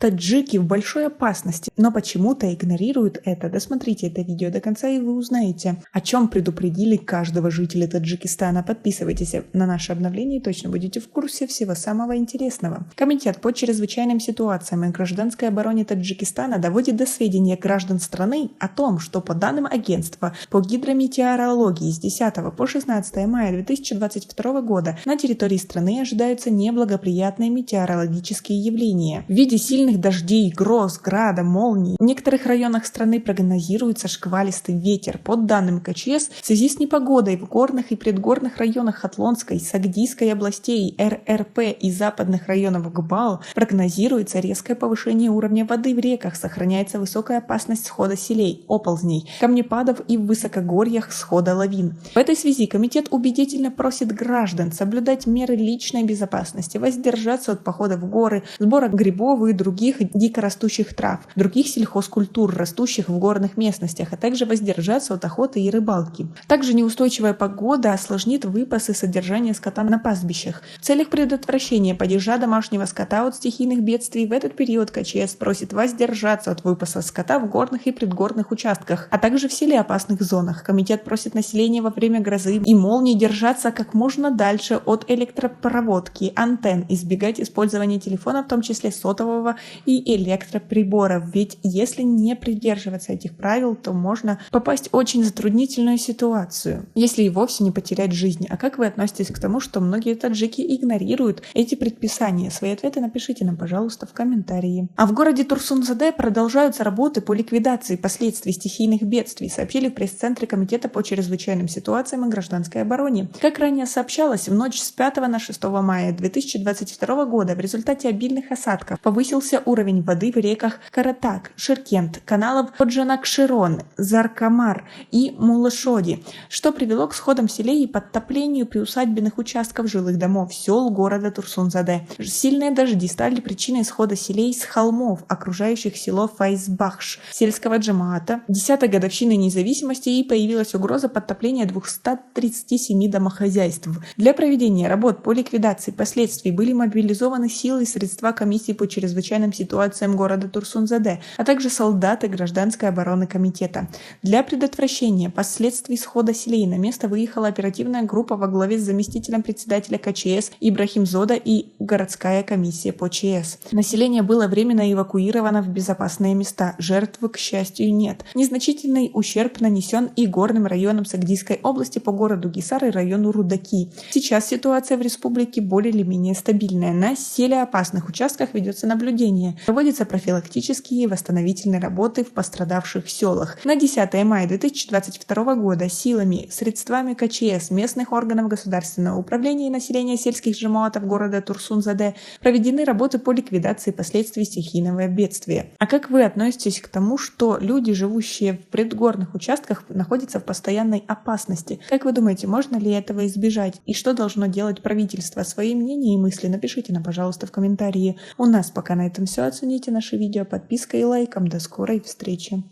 Таджики в большой опасности, но почему-то игнорируют это. Досмотрите это видео до конца, и вы узнаете, о чем предупредили каждого жителя Таджикистана. Подписывайтесь на наше обновление и точно будете в курсе всего самого интересного. Комитет по чрезвычайным ситуациям и гражданской обороне Таджикистана доводит до сведения граждан страны о том, что по данным агентства по гидрометеорологии с 10 по 16 мая 2022 года на территории страны ожидаются неблагоприятные метеорологические явления в виде сильных дождей, гроз, града, молний. В некоторых районах страны прогнозируется шквалистый ветер. По данным КЧС, в связи с непогодой в горных и предгорных районах Хатлонской, Сагдийской областей, РРП и западных районов ГБАО прогнозируется резкое повышение уровня воды в реках, сохраняется высокая опасность схода селей, оползней, камнепадов и в высокогорьях схода лавин. В этой связи комитет убедительно просит граждан соблюдать меры личной безопасности, воздержаться от похода в горы, сбора грибов и других дикорастущих трав, других сельхозкультур, растущих в горных местностях, а также воздержаться от охоты и рыбалки. Также неустойчивая погода осложнит выпас и содержание скота на пастбищах. В целях предотвращения падежа домашнего скота от стихийных бедствий в этот период КЧС просит воздержаться от выпаса скота в горных и предгорных участках, а также в селеопасных зонах. Комитет просит население во время грозы и молний держаться как можно дальше от электропроводки, антенн, избегать использования телефона, в том числе сотового и электроприборов, ведь если не придерживаться этих правил, то можно попасть в очень затруднительную ситуацию, если и вовсе не потерять жизнь. А как вы относитесь к тому, что многие таджики игнорируют эти предписания? Свои ответы напишите нам, пожалуйста, в комментарии. А в городе Турсун-Заде продолжаются работы по ликвидации последствий стихийных бедствий, сообщили в пресс-центре Комитета по чрезвычайным ситуациям и гражданской обороне. Как ранее сообщалось, в ночь с 5 на 6 мая 2022 года в результате обильных осадков повысился уровень воды в реках Каратак, Ширкент, каналов Ходжанак-Широн, Заркамар и Мулашоди, что привело к сходам селей и подтоплению приусадебных участков жилых домов сел города Турсун-Заде. Сильные дожди стали причиной схода селей с холмов, окружающих село Файзбахш, сельского джамаата, 10-й годовщины независимости, и появилась угроза подтопления 237 домохозяйств. Для проведения работ по ликвидации последствий были мобилизованы силы и средства комиссии по чрезвычайным ситуациям города Турсун-Заде, а также солдаты гражданской обороны комитета. Для предотвращения последствий схода селей на место выехала оперативная группа во главе с заместителем председателя КЧС Ибрахимзода и городская комиссия по ЧС. Население было временно эвакуировано в безопасные места. Жертв, к счастью, нет. Незначительный ущерб нанесен и горным районам Сагдийской области по городу Гисар и району Рудаки. Сейчас ситуация в республике более или менее стабильная. На селеопасных участках ведется наблюдение. Проводятся профилактические и восстановительные работы в пострадавших селах. На 10 мая 2022 года силами, средствами КЧС, местных органов государственного управления и населения сельских джамаатов города Турсун-Заде проведены работы по ликвидации последствий стихийного бедствия. А как вы относитесь к тому, что люди, живущие в предгорных участках, находятся в постоянной опасности? Как вы думаете, можно ли этого избежать? И что должно делать правительство? Свои мнения и мысли напишите нам, пожалуйста, в комментарии. У нас пока на этом все. Оцените наше видео подпиской и лайком. До скорой встречи!